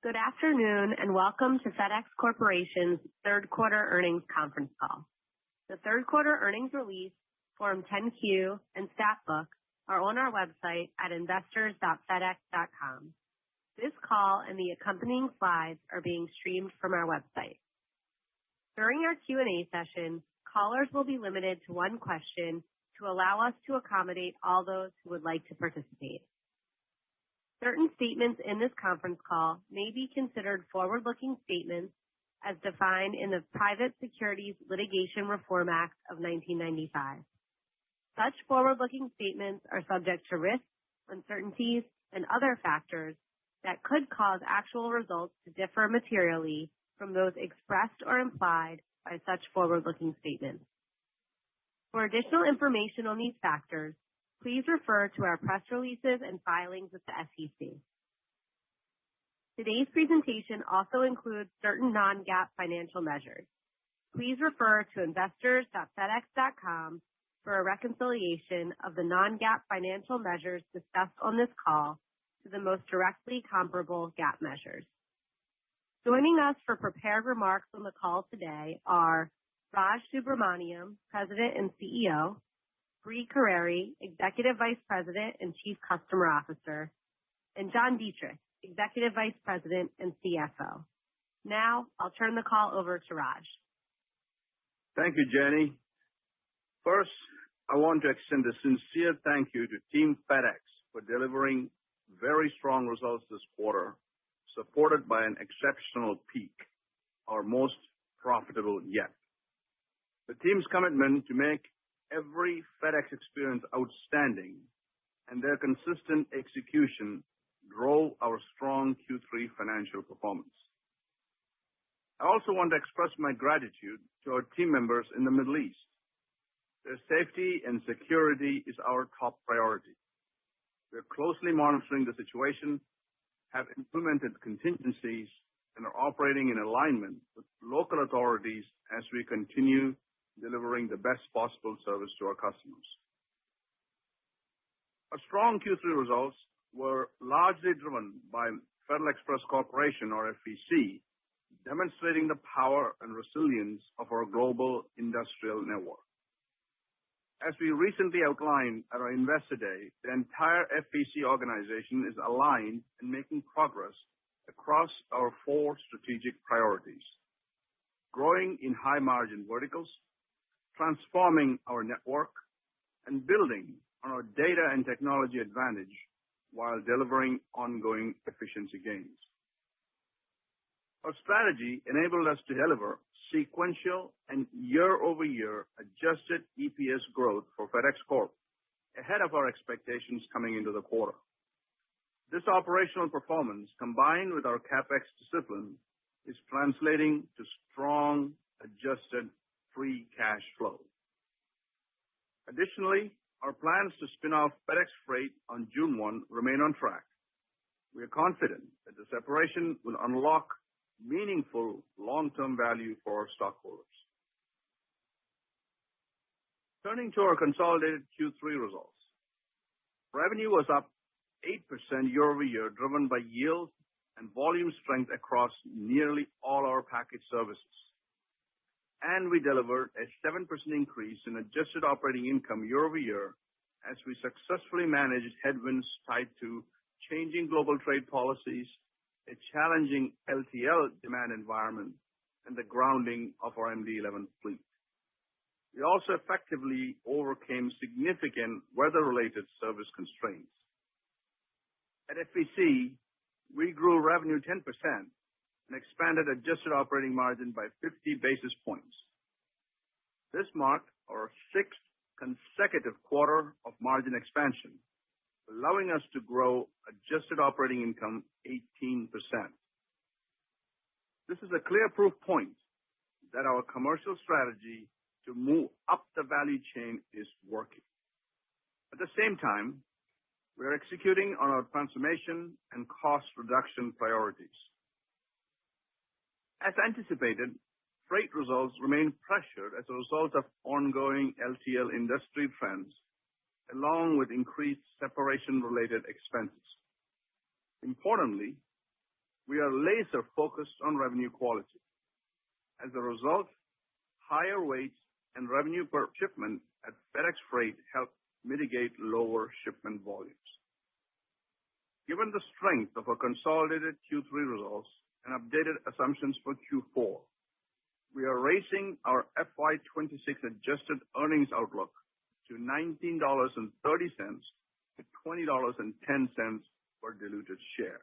Good afternoon, and welcome to FedEx Corporation's third quarter earnings conference call. The third quarter earnings release, Form 10-Q, and stat book are on our website at investors.fedex.com. This call and the accompanying slides are being streamed from our website. During our Q&A session, callers will be limited to one question to allow us to accommodate all those who would like to participate. Certain statements in this conference call may be considered forward-looking statements as defined in the Private Securities Litigation Reform Act of 1995. Such forward-looking statements are subject to risks, uncertainties, and other factors that could cause actual results to differ materially from those expressed or implied by such forward-looking statements. For additional information on these factors, please refer to our press releases and filings with the SEC. Today's presentation also includes certain non-GAAP financial measures. Please refer to investors.fedex.com for a reconciliation of the non-GAAP financial measures discussed on this call to the most directly comparable GAAP measures. Joining us for prepared remarks on the call today are Raj Subramaniam, President and CEO, Brie Carere, Executive Vice President and Chief Customer Officer, and John Dietrich, Executive Vice President and CFO. Now, I'll turn the call over to Raj. Thank you, Jenny. First, I want to extend a sincere thank you to Team FedEx for delivering very strong results this quarter, supported by an exceptional peak, our most profitable yet. The team's commitment to make every FedEx experience outstanding and their consistent execution drove our strong Q3 financial performance. I also want to express my gratitude to our team members in the Middle East. Their safety and security is our top priority. We're closely monitoring the situation, have implemented contingencies, and are operating in alignment with local authorities as we continue delivering the best possible service to our customers. Our strong Q3 results were largely driven by Federal Express Corporation, or FEC, demonstrating the power and resilience of our global industrial network. As we recently outlined at our Investor Day, the entire FEC organization is aligned and making progress across our four strategic priorities: growing in high-margin verticals, transforming our network, and building on our data and technology advantage while delivering ongoing efficiency gains. Our strategy enabled us to deliver sequential and year-over-year adjusted EPS growth for FedEx Corp, ahead of our expectations coming into the quarter. This operational performance, combined with our CapEx discipline, is translating to strong adjusted free cash flow. Additionally, our plans to spin off FedEx Freight on June 1 remain on track. We are confident that the separation will unlock meaningful long-term value for our stockholders. Turning to our consolidated Q3 results. Revenue was up 8% year-over-year, driven by yield and volume strength across nearly all our package services. And we delivered a 7% increase in adjusted operating income year-over-year as we successfully managed headwinds tied to changing global trade policies, a challenging LTL demand environment, and the grounding of our MD-11 fleet. We also effectively overcame significant weather-related service constraints. At FEC, we grew revenue 10% and expanded adjusted operating margin by 50 basis points. This marked our sixth consecutive quarter of margin expansion, allowing us to grow adjusted operating income 18%. This is a clear proof point that our commercial strategy to move up the value chain is working. At the same time, we are executing on our transformation and cost reduction priorities. As anticipated, freight results remain pressured as a result of ongoing LTL industry trends, along with increased separation-related expenses. Importantly, we are laser-focused on revenue quality. As a result, higher weights and revenue per shipment at FedEx Freight help mitigate lower shipment volumes. Given the strength of our consolidated Q3 results and updated assumptions for Q4, we are raising our FY26 adjusted earnings outlook to $19.30 to $20.10 per diluted share.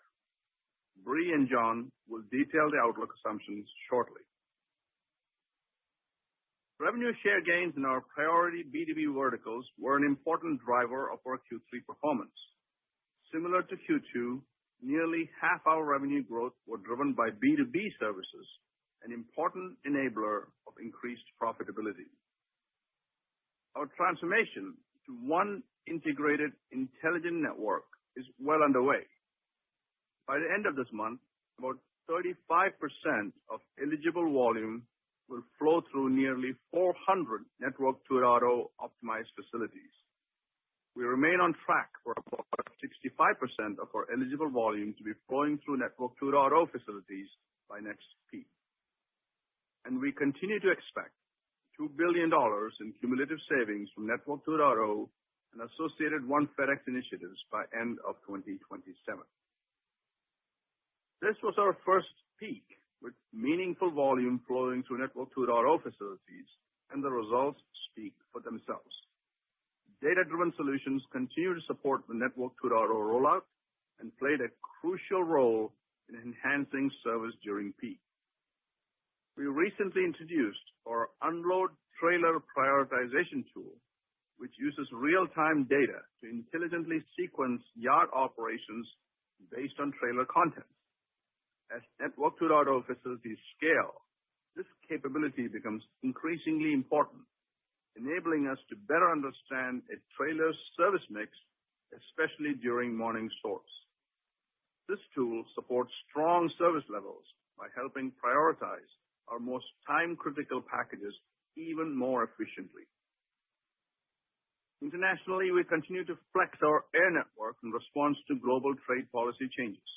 Bree and John will detail the outlook assumptions shortly. Revenue share gains in our priority B2B verticals were an important driver of our Q3 performance. Similar to Q2, nearly half our revenue growth were driven by B2B services, an important enabler of increased profitability. Our transformation to one integrated intelligent network is well underway. By the end of this month, about 35% of eligible volume will flow through nearly 400 Network 2.0 optimized facilities. We remain on track for about 65% of our eligible volume to be flowing through Network 2.0 facilities by next peak. And we continue to expect $2 billion in cumulative savings from Network 2.0 and associated One FedEx initiatives by end of 2027. This was our first peak with meaningful volume flowing through Network 2.0 facilities, and the results speak for themselves. Data-driven solutions continue to support the Network 2.0 rollout and played a crucial role in enhancing service during peak. We recently introduced our unload trailer prioritization tool, which uses real-time data to intelligently sequence yard operations based on trailer content. As Network 2.0 facilities scale, this capability becomes increasingly important, enabling us to better understand a trailer's service mix, especially during morning sorts. This tool supports strong service levels by helping prioritize our most time-critical packages even more efficiently. Internationally, we continue to flex our air network in response to global trade policy changes.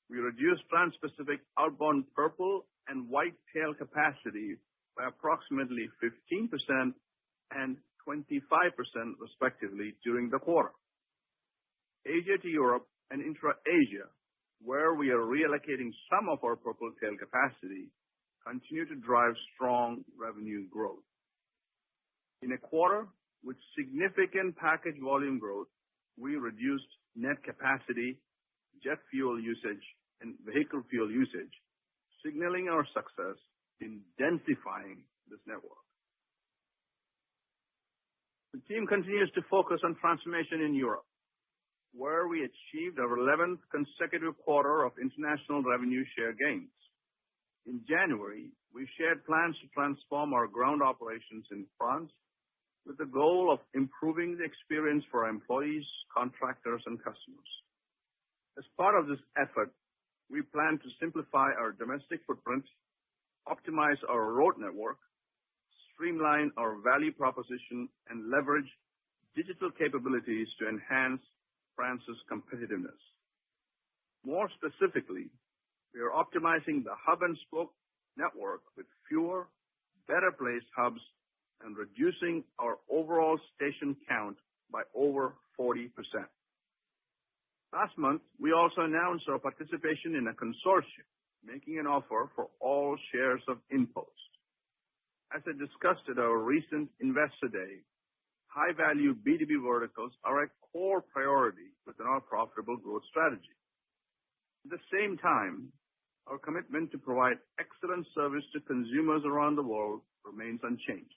We reduced trans-Pacific outbound purple and white tail capacity by approximately 15% and 25% respectively during the quarter. Asia to Europe and intra-Asia, where we are reallocating some of our purple tail capacity, continue to drive strong revenue growth. In a quarter with significant package volume growth, we reduced net capacity, jet fuel usage, and vehicle fuel usage, signaling our success in densifying this network. The team continues to focus on transformation in Europe, where we achieved our 11th consecutive quarter of international revenue share gains. In January, we shared plans to transform our ground operations in France with the goal of improving the experience for our employees, contractors, and customers. As part of this effort, we plan to simplify our domestic footprint, optimize our road network, streamline our value proposition, and leverage digital capabilities to enhance France's competitiveness. More specifically, we are optimizing the hub-and-spoke network with fewer, better-placed hubs and reducing our overall station count by over 40%. Last month, we also announced our participation in a consortium, making an offer for all shares of InPost. As I discussed at our recent Investor Day, high-value B2B verticals are a core priority within our profitable growth strategy. At the same time, our commitment to provide excellent service to consumers around the world remains unchanged.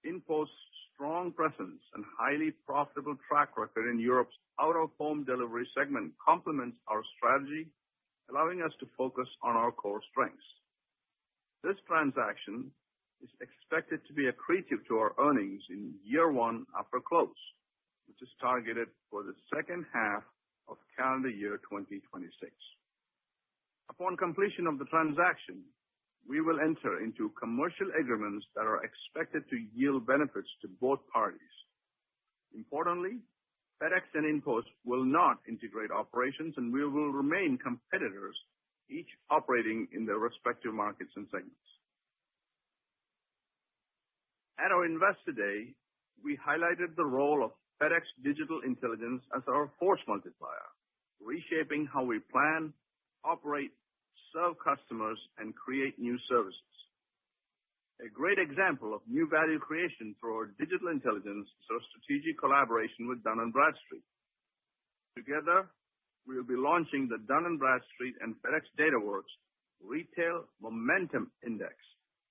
InPost's strong presence and highly profitable track record in Europe's out-of-home delivery segment complements our strategy, allowing us to focus on our core strengths. This transaction is expected to be accretive to our earnings in year one after close, which is targeted for the second half of calendar year 2026. Upon completion of the transaction, we will enter into commercial agreements that are expected to yield benefits to both parties. Importantly, FedEx and InPost will not integrate operations, and we will remain competitors, each operating in their respective markets and segments. At our Investor Day, we highlighted the role of FedEx Digital Intelligence as our force multiplier, reshaping how we plan, operate, serve customers, and create new services. A great example of new value creation through our digital intelligence is our strategic collaboration with Dun & Bradstreet. Together, we will be launching the Dun & Bradstreet and FedEx DataWorks Retail Momentum Index,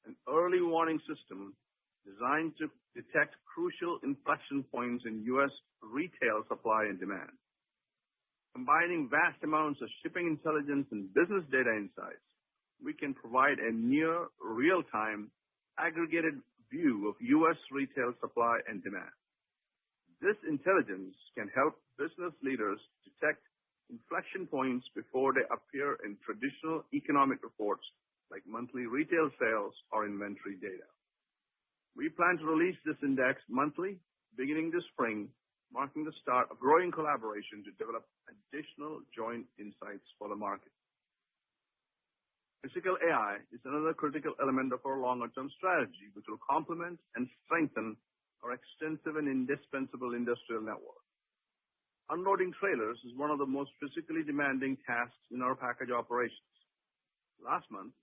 an early warning system designed to detect crucial inflection points in U.S. retail supply and demand. Combining vast amounts of shipping intelligence and business data insights, we can provide a near real-time aggregated view of U.S. retail supply and demand. This intelligence can help business leaders detect inflection points before they appear in traditional economic reports like monthly retail sales or inventory data. We plan to release this index monthly beginning this spring, marking the start of growing collaboration to develop additional joint insights for the market. Physical AI is another critical element of our longer-term strategy, which will complement and strengthen our extensive and indispensable industrial network. Unloading trailers is one of the most physically demanding tasks in our package operations. Last month,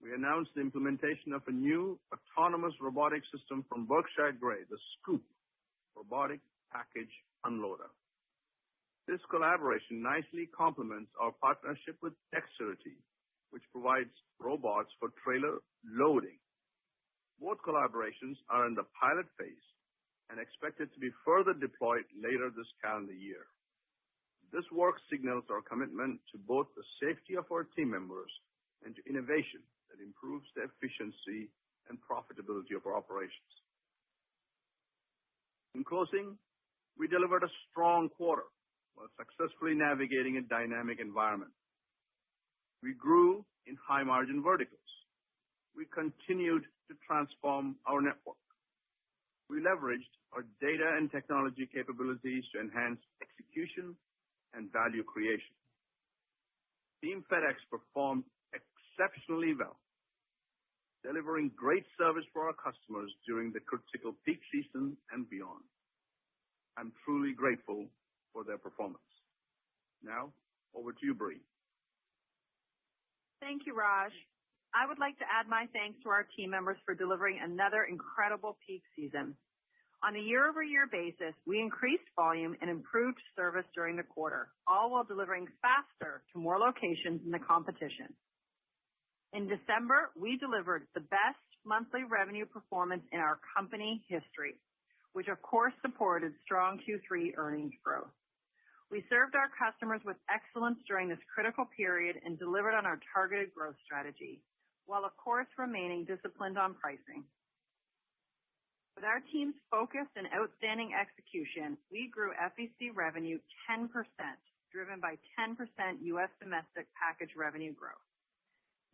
we announced the implementation of a new autonomous robotic system from Berkshire Grey, the Scoop Robotic Package Unloader. This collaboration nicely complements our partnership with Dexterity, which provides robots for trailer loading. Both collaborations are in the pilot phase and expected to be further deployed later this calendar year. This work signals our commitment to both the safety of our team members and to innovation that improves the efficiency and profitability of our operations. In closing, we delivered a strong quarter while successfully navigating a dynamic environment. We grew in high-margin verticals. We continued to transform our network. We leveraged our data and technology capabilities to enhance execution and value creation. Team FedEx performed exceptionally well, delivering great service for our customers during the critical peak season and beyond. I'm truly grateful for their performance. Now, over to you, Brie. Thank you, Raj. I would like to add my thanks to our team members for delivering another incredible peak season. On a year-over-year basis, we increased volume and improved service during the quarter, all while delivering faster to more locations than the competition. In December, we delivered the best monthly revenue performance in our company history, which of course supported strong Q3 earnings growth. We served our customers with excellence during this critical period and delivered on our targeted growth strategy, while of course remaining disciplined on pricing. With our team's focus and outstanding execution, we grew FEC revenue 10%, driven by 10% U.S. domestic package revenue growth.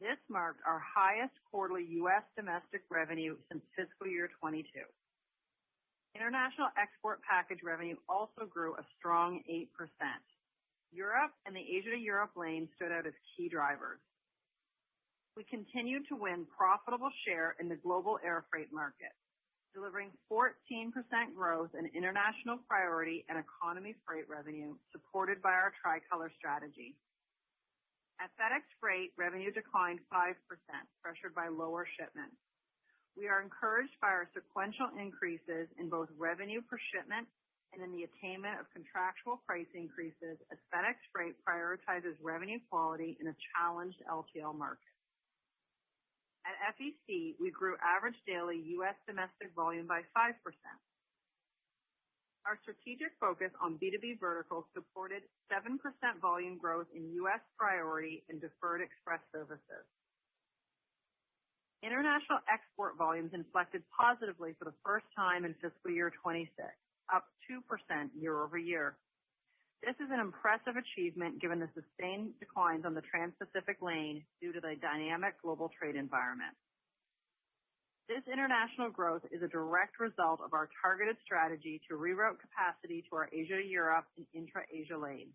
This marked our highest quarterly U.S. domestic revenue since fiscal year 22. International export package revenue also grew a strong 8%. Europe and the Asia to Europe lane stood out as key drivers. We continued to win profitable share in the global air freight market, delivering 14% growth in international priority and economy freight revenue, supported by our tricolor strategy. At FedEx Freight, revenue declined 5%, pressured by lower shipments. We are encouraged by our sequential increases in both revenue per shipment and in the attainment of contractual price increases as FedEx Freight prioritizes revenue quality in a challenged LTL market. At FEC, we grew average daily U.S. domestic volume by 5%. Our strategic focus on B2B verticals supported 7% volume growth in U.S. priority and deferred express services. International export volumes inflected positively for the first time in fiscal year 26, up 2% year over year. This is an impressive achievement given the sustained declines on the Trans-Pacific lane due to the dynamic global trade environment. This international growth is a direct result of our targeted strategy to reroute capacity to our Asia to Europe and intra-Asia lanes,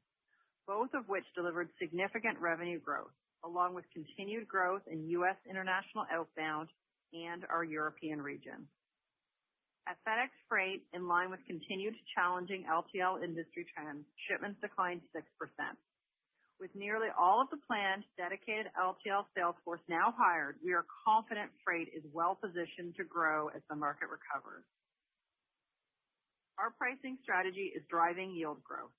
both of which delivered significant revenue growth, along with continued growth in U.S. international outbound and our European region. At FedEx Freight, in line with continued challenging LTL industry trends, shipments declined 6%. With nearly all of the planned dedicated LTL sales force now hired, we are confident Freight is well positioned to grow as the market recovers. Our pricing strategy is driving yield growth.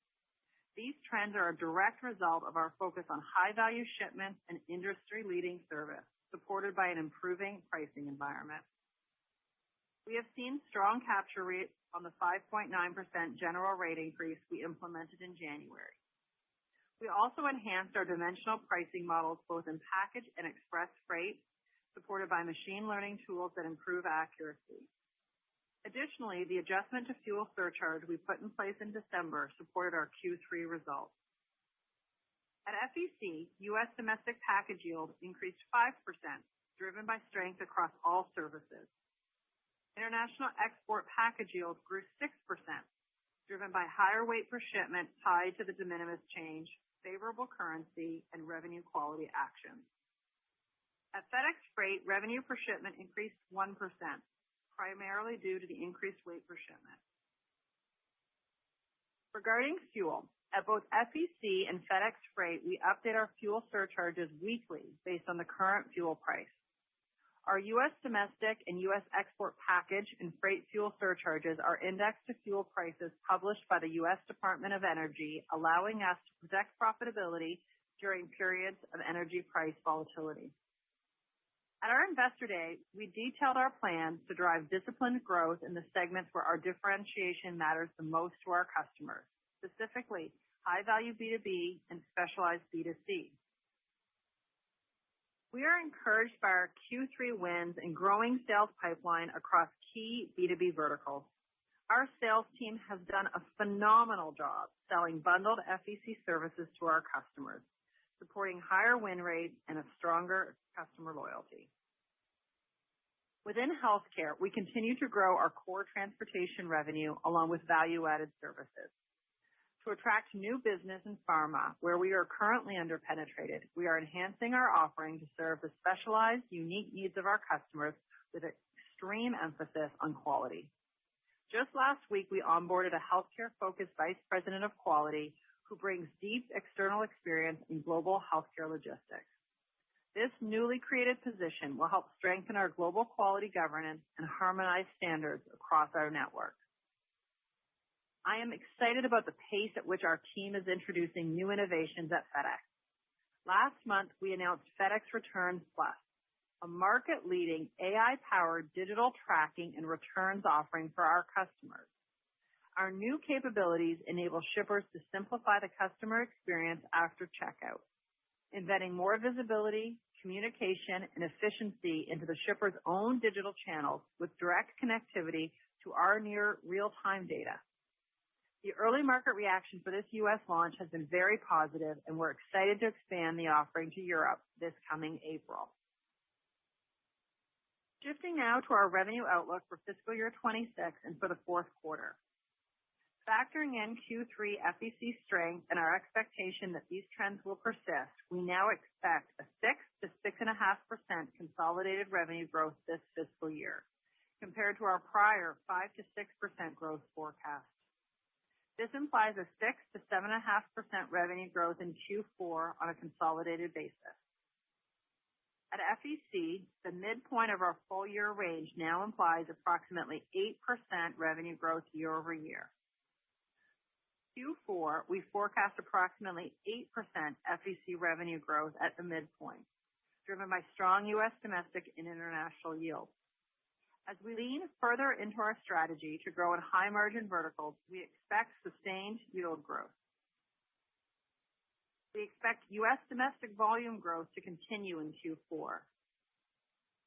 These trends are a direct result of our focus on high-value shipments and industry-leading service, supported by an improving pricing environment. We have seen strong capture rates on the 5.9% general rate increase we implemented in January. We also enhanced our dimensional pricing models both in package and express freight, supported by machine learning tools that improve accuracy. Additionally, the adjustment to fuel surcharge we put in place in December supported our Q3 results. At FEC, U.S. domestic package yield increased 5%, driven by strength across all services. International export package yield grew 6%, driven by higher weight per shipment tied to the de minimis change, favorable currency, and revenue quality actions. At FedEx Freight, revenue per shipment increased 1%, primarily due to the increased weight per shipment. Regarding fuel, at both FEC and FedEx Freight, we update our fuel surcharges weekly based on the current fuel price. Our U.S. domestic and U.S. export package and freight fuel surcharges are indexed to fuel prices published by the U.S. Department of Energy, allowing us to protect profitability during periods of energy price volatility. At our Investor Day, we detailed our plans to drive disciplined growth in the segments where our differentiation matters the most to our customers, specifically high-value B2B and specialized B2C. We are encouraged by our Q3 wins and growing sales pipeline across key B2B verticals. Our sales team has done a phenomenal job selling bundled FEC services to our customers, supporting higher win rates and a stronger customer loyalty. Within healthcare, we continue to grow our core transportation revenue along with value-added services. To attract new business in pharma, where we are currently underpenetrated, we are enhancing our offering to serve the specialized, unique needs of our customers with extreme emphasis on quality. Just last week, we onboarded a healthcare-focused vice president of quality who brings deep external experience in global healthcare logistics. This newly created position will help strengthen our global quality governance and harmonize standards across our network. I am excited about the pace at which our team is introducing new innovations at FedEx. Last month, we announced FedEx Returns Plus, a market-leading AI-powered digital tracking and returns offering for our customers. Our new capabilities enable shippers to simplify the customer experience after checkout, embedding more visibility, communication, and efficiency into the shipper's own digital channels with direct connectivity to our near real-time data. The early market reaction for this U.S. launch has been very positive, and we're excited to expand the offering to Europe this coming April. Shifting now to our revenue outlook for fiscal year 26 and for the fourth quarter. Factoring in Q3 FEC strength and our expectation that these trends will persist, we now expect a 6 to 6.5% consolidated revenue growth this fiscal year, compared to our prior 5 to 6% growth forecast. This implies a 6 to 7.5% revenue growth in Q4 on a consolidated basis. At FEC, the midpoint of our full-year range now implies approximately 8% revenue growth year over year. Q4, we forecast approximately 8% FEC revenue growth at the midpoint, driven by strong U.S. domestic and international yields. As we lean further into our strategy to grow in high-margin verticals, we expect sustained yield growth. We expect U.S. domestic volume growth to continue in Q4.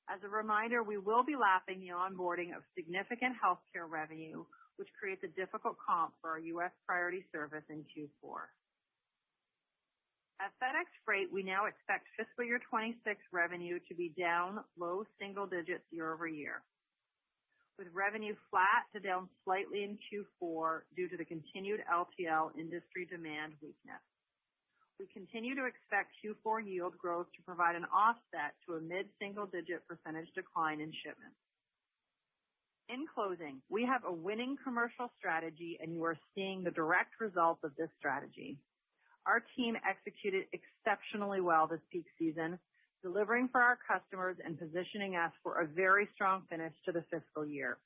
As a reminder, we will be lapping the onboarding of significant healthcare revenue, which creates a difficult comp for our U.S. priority service in Q4. At FedEx Freight, we now expect fiscal year 26 revenue to be down low single digits year over year, with revenue flat to down slightly in Q4 due to the continued LTL industry demand weakness. We continue to expect Q4 yield growth to provide an offset to a mid-single-digit percentage decline in shipments. In closing, we have a winning commercial strategy, and you are seeing the direct results of this strategy. Our team executed exceptionally well this peak season, delivering for our customers and positioning us for a very strong finish to the fiscal year.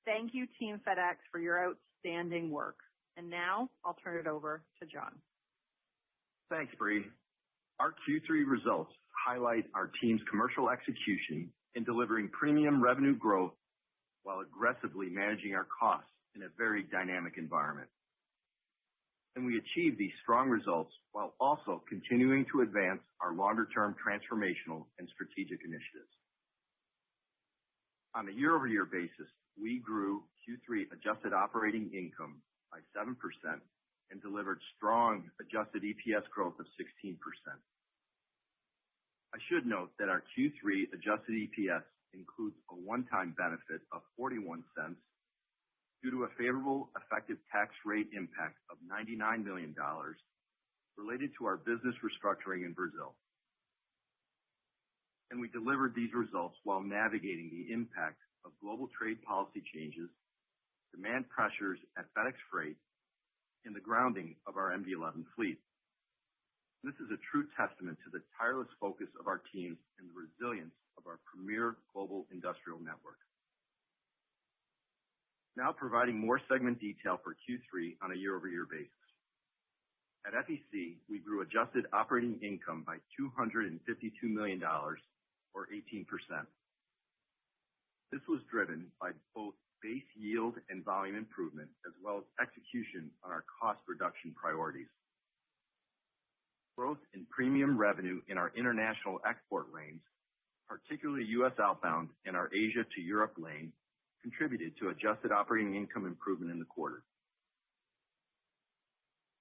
Thank you, Team FedEx, for your outstanding work. And now I'll turn it over to John. Thanks, Brie. Our Q3 results highlight our team's commercial execution in delivering premium revenue growth while aggressively managing our costs in a very dynamic environment. And we achieved these strong results while also continuing to advance our longer-term transformational and strategic initiatives. On a year-over-year basis, we grew Q3 adjusted operating income by 7% and delivered strong adjusted EPS growth of 16%. I should note that our Q3 adjusted EPS includes a one-time benefit of 41 cents due to a favorable effective tax rate impact of $99 million related to our business restructuring in Brazil. And we delivered these results while navigating the impact of global trade policy changes, demand pressures at FedEx Freight, and the grounding of our MD-11 fleet. This is a true testament to the tireless focus of our teams and the resilience of our premier global industrial network. Now providing more segment detail for Q3 on a year-over-year basis. At FEC, we grew adjusted operating income by $252 million, or 18%. This was driven by both base yield and volume improvement, as well as execution on our cost reduction priorities. Growth in premium revenue in our international export lanes, particularly U.S. outbound and our Asia to Europe lane, contributed to adjusted operating income improvement in the quarter.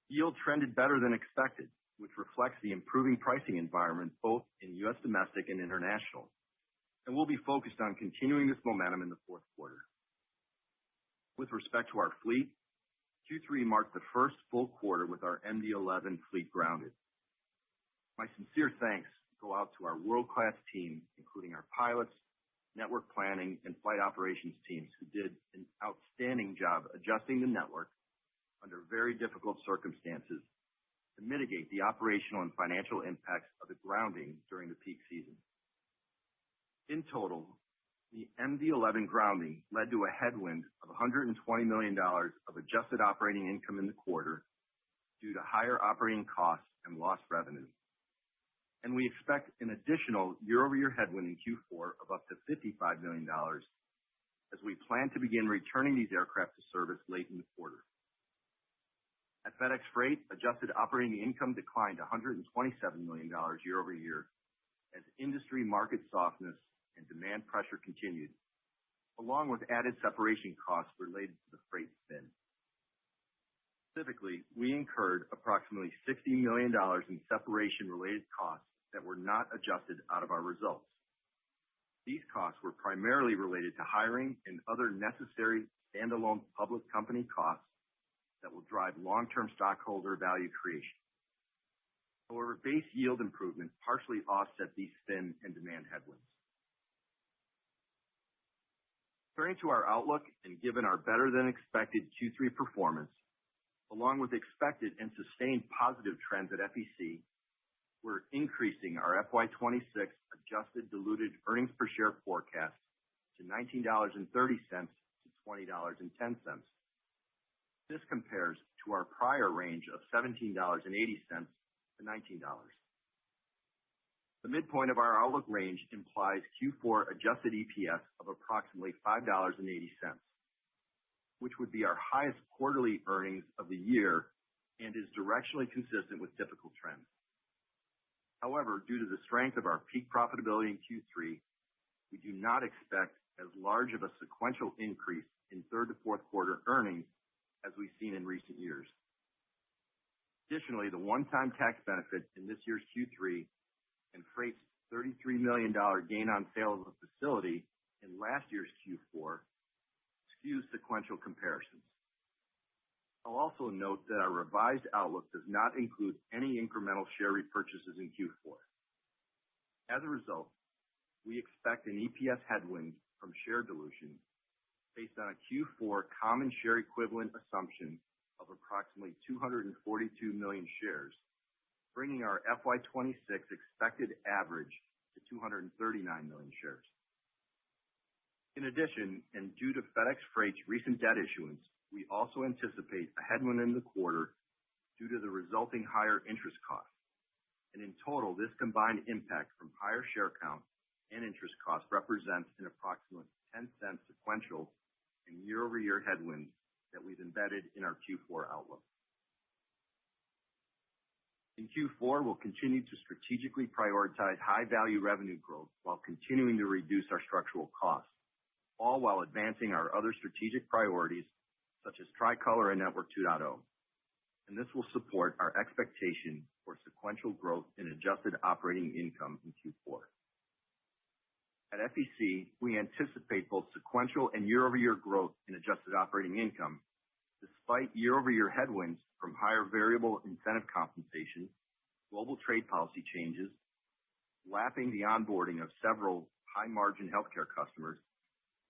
Yield trended better than expected, which reflects the improving pricing environment both in U.S. domestic and international, and we'll be focused on continuing this momentum in the fourth quarter. With respect to our fleet, Q3 marked the first full quarter with our MD-11 fleet grounded. My sincere thanks go out to our world-class team, including our pilots, network planning, and flight operations teams who did an outstanding job adjusting the network under very difficult circumstances to mitigate the operational and financial impacts of the grounding during the peak season. In total, the MD-11 grounding led to a headwind of $120 million of adjusted operating income in the quarter due to higher operating costs and lost revenue. And we expect an additional year-over-year headwind in Q4 of up to $55 million as we plan to begin returning these aircraft to service late in the quarter. At FedEx Freight, adjusted operating income declined $127 million year-over-year as industry market softness and demand pressure continued, along with added separation costs related to the freight spin. Specifically, we incurred approximately $60 million in separation-related costs that were not adjusted out of our results. These costs were primarily related to hiring and other necessary standalone public company costs that will drive long-term stockholder value creation. However, base yield improvement partially offset these spin and demand headwinds. Turning to our outlook and given our better-than-expected Q3 performance, along with expected and sustained positive trends at FEC, we're increasing our FY26 adjusted diluted earnings per share forecast to $19.30 to $20.10. This compares to our prior range of $17.80 to $19. The midpoint of our outlook range implies Q4 adjusted EPS of approximately $5.80, which would be our highest quarterly earnings of the year and is directionally consistent with typical trends. However, due to the strength of our peak profitability in Q3, we do not expect as large of a sequential increase in third to fourth quarter earnings as we've seen in recent years. Additionally, the one-time tax benefit in this year's Q3 and Freight's $33 million gain on sale of a facility in last year's Q4 skews sequential comparisons. I'll also note that our revised outlook does not include any incremental share repurchases in Q4. As a result, we expect an EPS headwind from share dilution based on a Q4 common share equivalent assumption of approximately 242 million shares, bringing our FY26 expected average to 239 million shares. In addition, and due to FedEx Freight's recent debt issuance, we also anticipate a headwind in the quarter due to the resulting higher interest costs. And in total, this combined impact from higher share count and interest costs represents an approximate 10-cent sequential and year-over-year headwind that we've embedded in our Q4 outlook. In Q4, we'll continue to strategically prioritize high-value revenue growth while continuing to reduce our structural costs, all while advancing our other strategic priorities such as Tricolor and Network 2.0. And this will support our expectation for sequential growth in adjusted operating income in Q4. At FEC, we anticipate both sequential and year-over-year growth in adjusted operating income, despite year-over-year headwinds from higher variable incentive compensation, global trade policy changes, lapping the onboarding of several high-margin healthcare customers,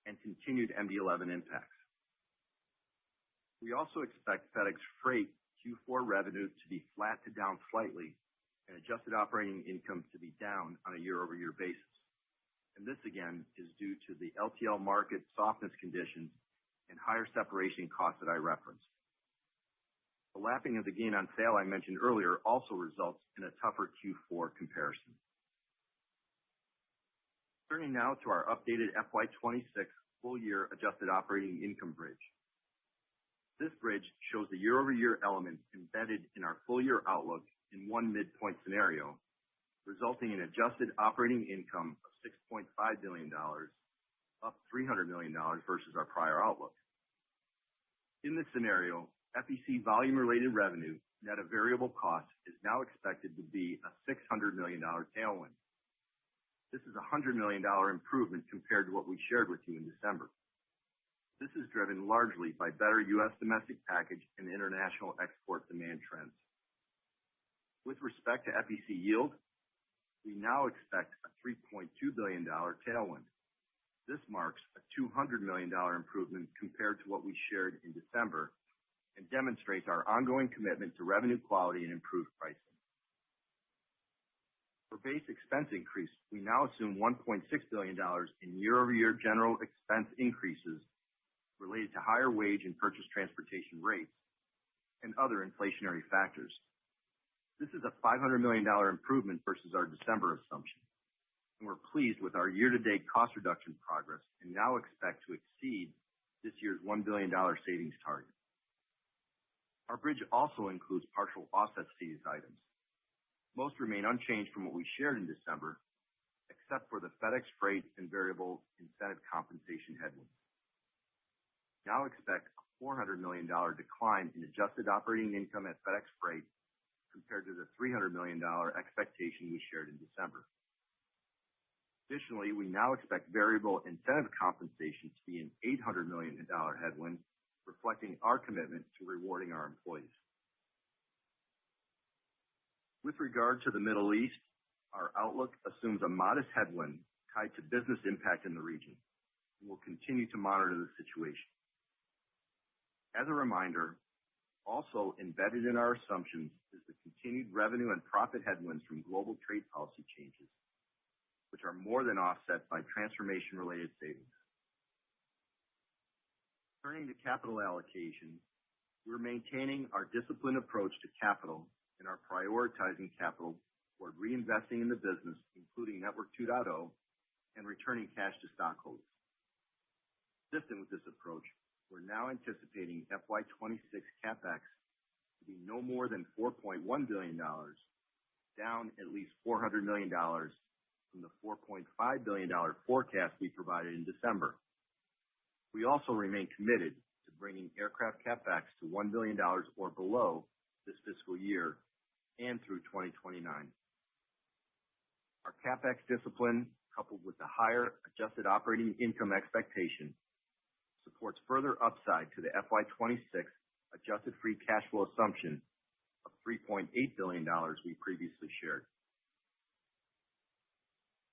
and continued MD-11 impacts. We also expect FedEx Freight Q4 revenue to be flat to down slightly and adjusted operating income to be down on a year-over-year basis. And this, again, is due to the LTL market softness conditions and higher separation costs that I referenced. The lapping of the gain on sale I mentioned earlier also results in a tougher Q4 comparison. Turning now to our updated FY26 full-year adjusted operating income bridge. This bridge shows the year-over-year elements embedded in our full-year outlook in one midpoint scenario, resulting in adjusted operating income of $6.5 billion, up $300 million versus our prior outlook. In this scenario, FEC volume-related revenue, net of variable costs, is now expected to be a $600 million tailwind. This is a $100 million improvement compared to what we shared with you in December. This is driven largely by better U.S. domestic package and international export demand trends. With respect to FEC yield, we now expect a $3.2 billion tailwind. This marks a $200 million improvement compared to what we shared in December and demonstrates our ongoing commitment to revenue quality and improved pricing. For base expense increase, we now assume $1.6 billion in year-over-year general expense increases related to higher wage and purchase transportation rates and other inflationary factors. This is a $500 million improvement versus our December assumption, and we're pleased with our year-to-date cost reduction progress and now expect to exceed this year's $1 billion savings target. Our bridge also includes partial offsets to these items. Most remain unchanged from what we shared in December, except for the FedEx Freight and variable incentive compensation headwinds. Now expect a $400 million decline in adjusted operating income at FedEx Freight compared to the $300 million expectation we shared in December. Additionally, we now expect variable incentive compensation to be an $800 million headwind, reflecting our commitment to rewarding our employees. With regard to the Middle East, our outlook assumes a modest headwind tied to business impact in the region, and we'll continue to monitor the situation. As a reminder, also embedded in our assumptions is the continued revenue and profit headwinds from global trade policy changes, which are more than offset by transformation-related savings. Turning to capital allocation, we're maintaining our disciplined approach to capital and are prioritizing capital toward reinvesting in the business, including Network 2.0, and returning cash to stockholders. Consistent with this approach, we're now anticipating FY26 CapEx to be no more than $4.1 billion, down at least $400 million from the $4.5 billion forecast we provided in December. We also remain committed to bringing aircraft CapEx to $1 billion or below this fiscal year and through 2029. Our CapEx discipline, coupled with the higher adjusted operating income expectation, supports further upside to the FY26 adjusted free cash flow assumption of $3.8 billion we previously shared.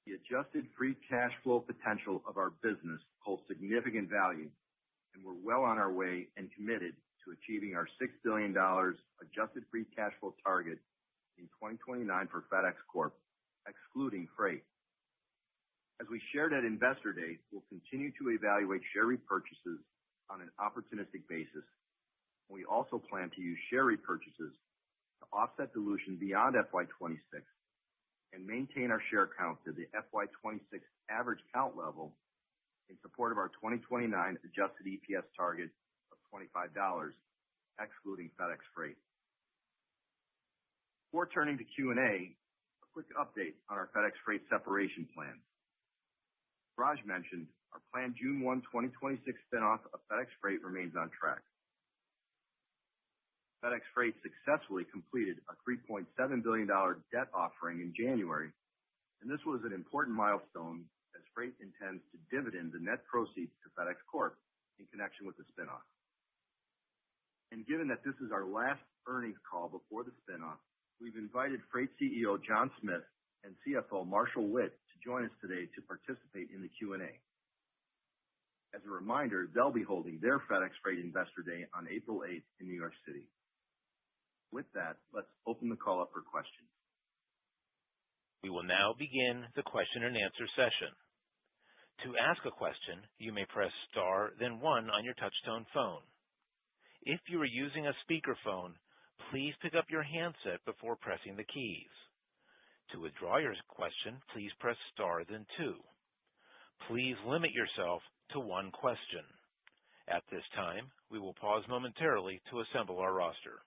The adjusted free cash flow potential of our business holds significant value, and we're well on our way and committed to achieving our $6 billion adjusted free cash flow target in 2029 for FedEx Corp, excluding freight. As we shared at Investor Day, we'll continue to evaluate share repurchases on an opportunistic basis. We also plan to use share repurchases to offset dilution beyond FY26 and maintain our share count to the FY26 average count level in support of our 2029 adjusted EPS target of $25, excluding FedEx Freight. Before turning to Q&A, a quick update on our FedEx Freight separation plan. Raj mentioned our planned June 1, 2026 spinoff of FedEx Freight remains on track. FedEx Freight successfully completed a $3.7 billion debt offering in January, and this was an important milestone as Freight intends to dividend the net proceeds to FedEx Corp in connection with the spinoff. And given that this is our last earnings call before the spinoff, we've invited Freight CEO John Smith and CFO Marshall Witt to join us today to participate in the Q&A. As a reminder, they'll be holding their FedEx Freight Investor Day on April 8th in New York City. With that, let's open the call up for questions. We will now begin the question and answer session. To ask a question, you may press star, then 1 on your touchtone phone. If you are using a speakerphone, please pick up your handset before pressing the keys. To withdraw your question, please press star, then 2. Please limit yourself to one question. At this time, we will pause momentarily to assemble our roster.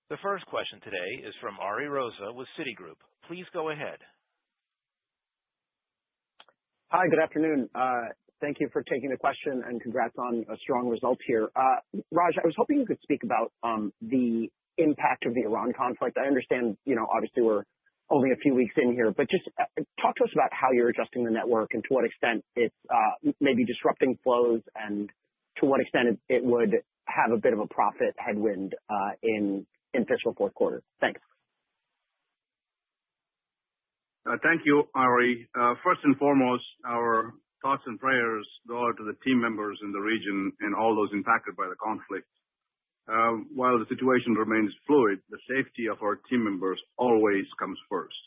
The first question today is from Ari Rosa with Citigroup. Please go ahead. Hi, good afternoon. Thank you for taking the question and congrats on a strong result here. Raj, I was hoping you could speak about the impact of the Iran conflict. I understand, obviously we're only a few weeks in here, but just talk to us about how you're adjusting the network and to what extent it's maybe disrupting flows and to what extent it would have a bit of a profit headwind in fiscal fourth quarter. Thanks. Thank you, Ari. First and foremost, our thoughts and prayers go out to the team members in the region and all those impacted by the conflict. While the situation remains fluid, the safety of our team members always comes first.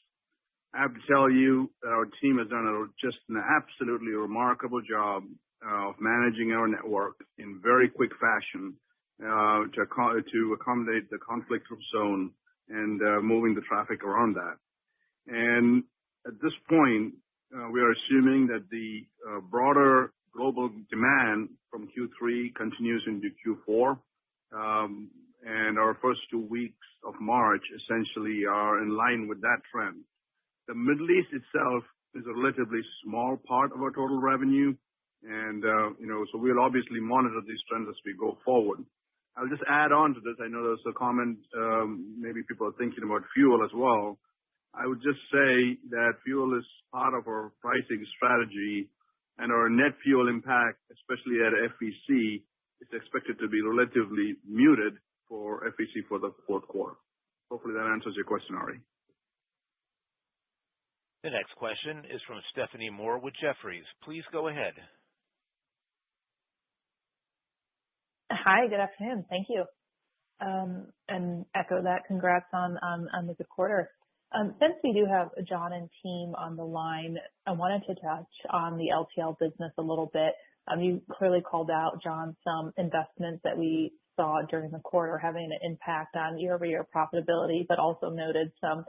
I have to tell you that our team has done just an absolutely remarkable job of managing our network in very quick fashion to accommodate the conflict zone and moving the traffic around that. And at this point, we are assuming that the broader global demand from Q3 continues into Q4. And our first 2 weeks of March essentially are in line with that trend. The Middle East itself is a relatively small part of our total revenue. And, so we'll obviously monitor these trends as we go forward. I'll just add on to this. I know there's a comment, maybe people are thinking about fuel as well. I would just say that fuel is part of our pricing strategy, and our net fuel impact, especially at FEC, is expected to be relatively muted for FEC for the fourth quarter. Hopefully that answers your question, Ari. The next question is from Stephanie Moore with Jefferies. Please go ahead. Hi, good afternoon. Thank you. And echo that. Congrats on the good quarter. Since we do have John and team on the line, I wanted to touch on the LTL business a little bit. You clearly called out, John, some investments that we saw during the quarter having an impact on year-over-year profitability, but also noted some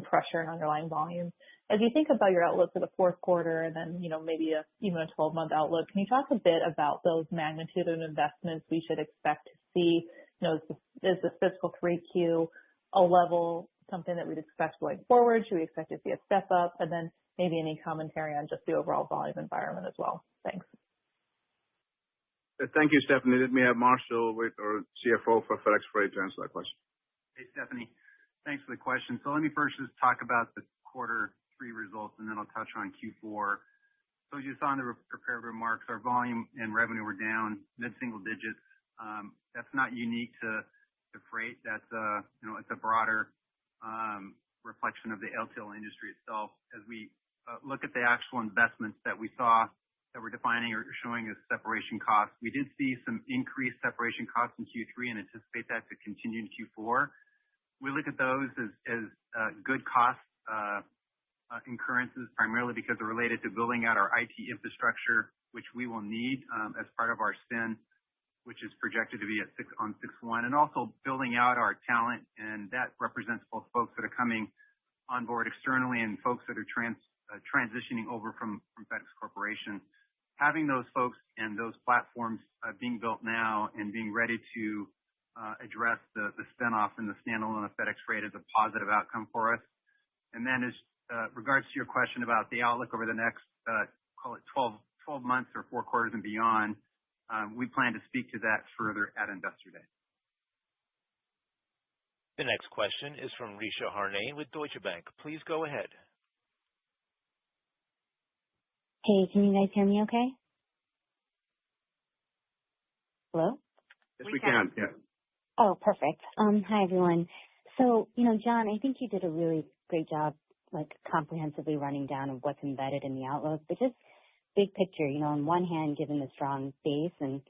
pressure in underlying volumes. As you think about your outlook for the fourth quarter and then, maybe even a 12-month outlook, can you talk a bit about those magnitude of investments we should expect to see? Is the fiscal 3Q a level something that we'd expect going forward? Should we expect to see a step up? And then maybe any commentary on just the overall volume environment as well. Thanks. Thank you, Stephanie. Let me have Marshall, our CFO for FedEx Freight, to answer that question. Hey, Stephanie. Thanks for the question. So let me first just talk about the quarter 3 results, and then I'll touch on Q4. So as you saw in the prepared remarks, our volume and revenue were down mid-single digits. That's not unique to freight. That's it's a broader reflection of the LTL industry itself. As we look at the actual investments that we saw that we're defining or showing as separation costs, we did see some increased separation costs in Q3 and anticipate that to continue in Q4. We look at those as good cost incurrences, primarily because they're related to building out our IT infrastructure, which we will need as part of our spin, which is projected to be at 6/1, and also building out our talent, and that represents both folks that are coming on board externally and folks that are transitioning over from FedEx Corporation. Having those folks and those platforms being built now and being ready to address the spinoff and the standalone of FedEx Freight is a positive outcome for us. And then as regards to your question about the outlook over the next, call it 12 months or 4 quarters and beyond, we plan to speak to that further at Investor Day. The next question is from Richa Harnain with Deutsche Bank. Please go ahead. Hey, can you guys hear me okay? Hello? Yes, we can. Yeah. Oh, perfect. Hi, everyone. So, John, I think you did a really great job, comprehensively running down of what's embedded in the outlook. But just big picture, on one hand, given the strong base and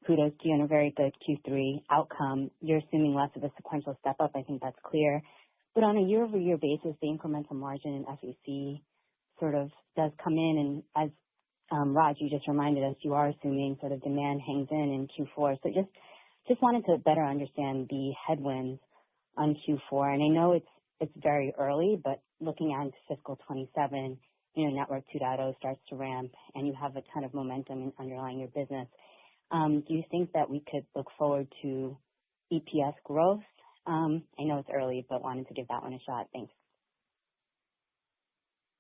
kudos to you on a very good Q3 outcome, you're assuming less of a sequential step up. I think that's clear. But on a year-over-year basis, the incremental margin in FEC sort of does come in. And as Raj, you just reminded us, you are assuming sort of demand hangs in Q4. So just wanted to better understand the headwinds on Q4. And I know it's very early, but looking out into fiscal 27, Network 2.0 starts to ramp, and you have a ton of momentum in underlying your business. Do you think that we could look forward to EPS growth? I know it's early, but wanted to give that one a shot. Thanks.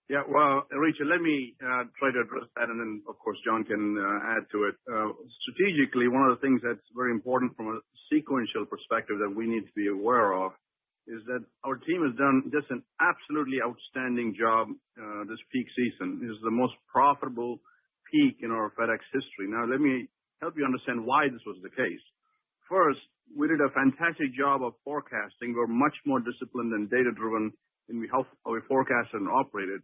Yeah, well, Richa, let me try to address that, and then, of course, John can add to it. Strategically, one of the things that's very important from a sequential perspective that we need to be aware of is that our team has done just an absolutely outstanding job this peak season. This is the most profitable peak in our FedEx history. Now, let me help you understand why this was the case. First, we did a fantastic job of forecasting. We're much more disciplined and data-driven in how we forecasted and operated.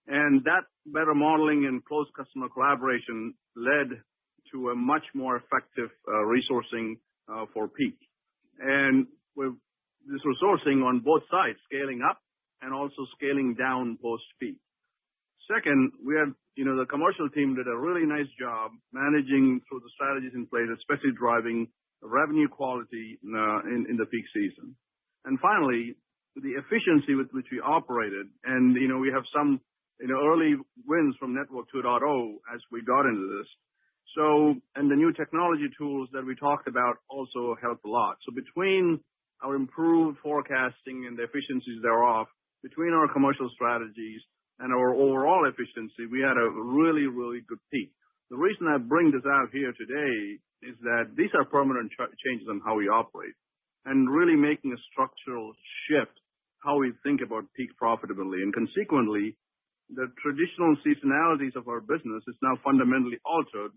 And that better modeling and close customer collaboration led to a much more effective resourcing for peak. And with this resourcing on both sides, scaling up and also scaling down post-peak. Second, we had, the commercial team did a really nice job managing through the strategies in place, especially driving revenue quality in the peak season. And finally, the efficiency with which we operated, and we have some early wins from Network 2.0 as we got into this. So, and the new technology tools that we talked about also helped a lot. So between our improved forecasting and the efficiencies thereof, between our commercial strategies and our overall efficiency, we had a really, really good peak. The reason I bring this out here today is that these are permanent changes on how we operate and really making a structural shift how we think about peak profitability. And consequently, the traditional seasonalities of our business is now fundamentally altered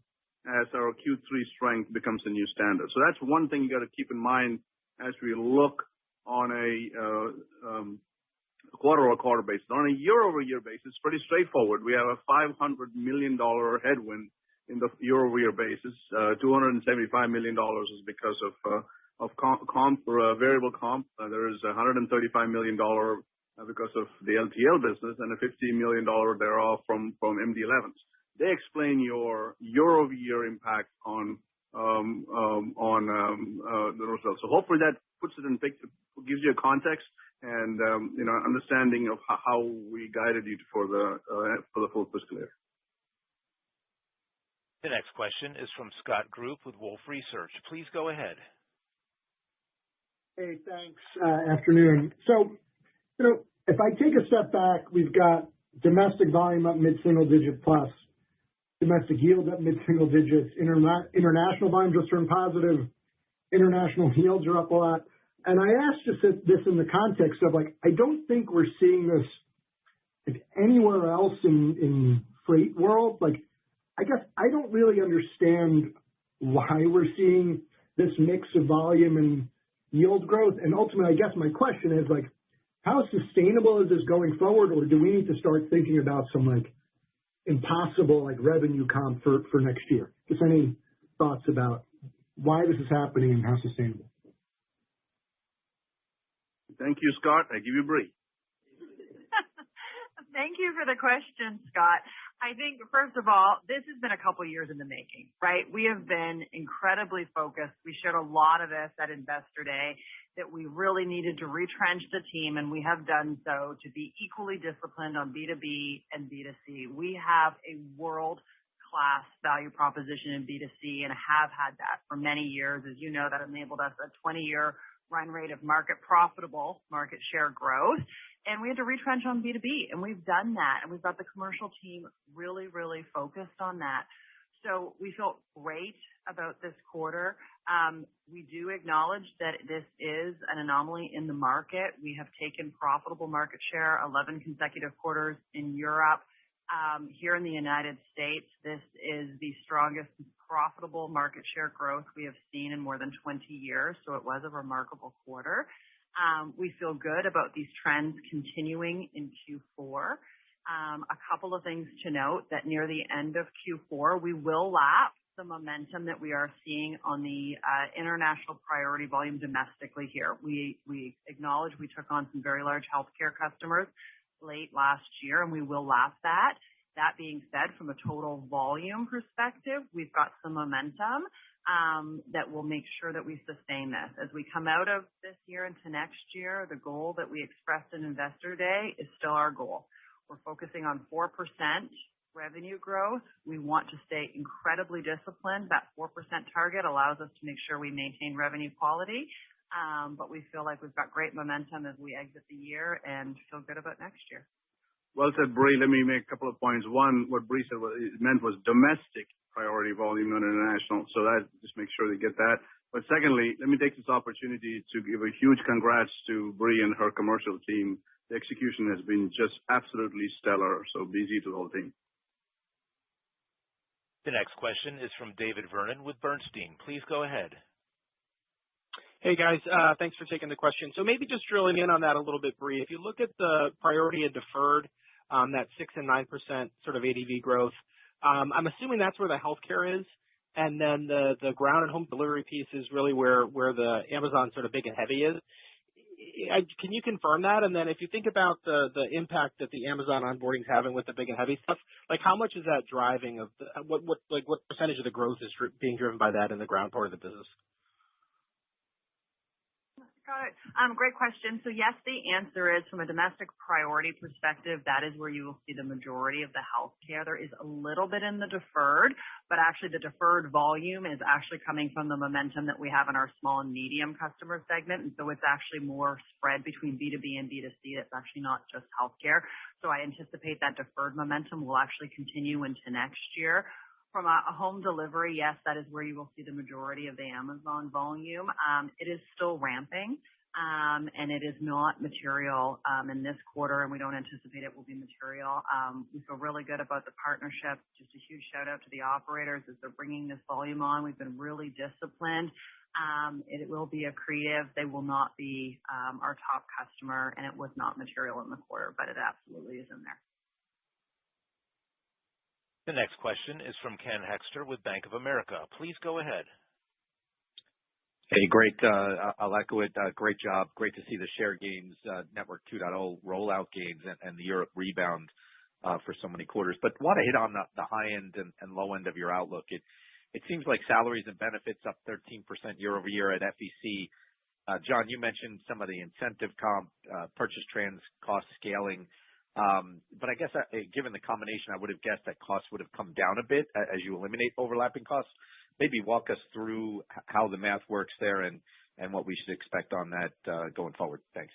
as our Q3 strength becomes a new standard. So that's one thing you got to keep in mind as we look on a quarter-over-quarter basis. On a year-over-year basis, pretty straightforward. We have a $500 million headwind in the year-over-year basis. $275 million is because of variable comp. There is $135 million because of the LTL business and a $15 million thereof from MD-11s. They explain your year-over-year impact on the results. So hopefully that puts it in picture, gives you a context and understanding of how we guided you for the full fiscal year. The next question is from Scott Group with Wolfe Research. Please go ahead. Hey, thanks. Afternoon. So, if I take a step back, we've got domestic volume up mid-single digit plus. domestic yields up mid-single digits. International volumes just turned positive. International yields are up a lot. And I asked just this in the context of like, I don't think we're seeing this like, anywhere else in freight world. Like, I guess I don't really understand why we're seeing this mix of volume and yield growth. And ultimately, I guess my question is like, how sustainable is this going forward, or do we need to start thinking about some like impossible like revenue comp for next year? Just any thoughts about why this is happening and how sustainable? Thank you, Scott. I give you Bree. Thank you for the question, Scott. I think, first of all, this has been a couple years in the making, right? We have been incredibly focused. We shared a lot of this at Investor Day, that we really needed to retrench the team, and we have done so to be equally disciplined on B2B and B2C. We have a world-class value proposition in B2C and have had that for many years. As you know, that enabled us a 20-year run rate of profitable market share growth. And we had to retrench on B2B, and we've done that. And we've got the commercial team really, really focused on that. So we feel great about this quarter. We do acknowledge that this is an anomaly in the market. We have taken profitable market share 11 consecutive quarters in Europe. Here in the United States, this is the strongest profitable market share growth we have seen in more than 20 years. So it was a remarkable quarter. We feel good about these trends continuing in Q4. A couple of things to note that near the end of Q4, we will lap the momentum that we are seeing on the international priority volume domestically here. We acknowledge we took on some very large healthcare customers late last year, and we will lap that. That being said, from a total volume perspective, we've got some momentum that will make sure that we sustain this. As we come out of this year into next year, the goal that we expressed in Investor Day is still our goal. We're focusing on 4% revenue growth. We want to stay incredibly disciplined. That 4% target allows us to make sure we maintain revenue quality. But we feel like we've got great momentum as we exit the year and feel good about next year. Well said, Bree. Let me make a couple of points. One, what Bree said it meant was domestic priority volume, not international. So that just make sure they get that. But secondly, let me take this opportunity to give a huge congrats to Bree and her commercial team. The execution has been just absolutely stellar. So busy to the whole team. The next question is from David Vernon with Bernstein. Please go ahead. Hey, guys. Thanks for taking the question. So maybe just drilling in on that a little bit, Bree. If you look at the priority and deferred, that 6 and 9% sort of ADV growth, I'm assuming that's where the healthcare is. And then the ground and home delivery piece is really where the Amazon sort of big and heavy is. Can you confirm that? And then if you think about the impact that the Amazon onboarding is having with the big and heavy stuff, like how much is that driving of what percentage of the growth is being driven by that in the ground part of the business? Got it. Great question. So yes, the answer is from a domestic priority perspective, that is where you will see the majority of the healthcare. There is a little bit in the deferred, but actually the deferred volume is actually coming from the momentum that we have in our small and medium customer segment. And so it's actually more spread between B2B and B2C. It's actually not just healthcare. So I anticipate that deferred momentum will actually continue into next year. From a home delivery, yes, that is where you will see the majority of the Amazon volume. It is still ramping, and it is not material in this quarter, and we don't anticipate it will be material. We feel really good about the partnership. Just a huge shout out to the operators as they're bringing this volume on. We've been really disciplined. It will be accretive. They will not be our top customer, and it was not material in the quarter, but it absolutely is in there. The next question is from Ken Hoexter with Bank of America. Please go ahead. Hey, great. I'll echo it. Great job. Great to see the share gains, Network 2.0 rollout gains, and the Europe rebound for so many quarters. But want to hit on the high end and low end of your outlook. It seems like salaries and benefits up 13% year over year at FEC. John, you mentioned some of the incentive comp, purchase trans cost scaling. But I guess given the combination, I would have guessed that costs would have come down a bit as you eliminate overlapping costs. Maybe walk us through how the math works there and what we should expect on that going forward. Thanks.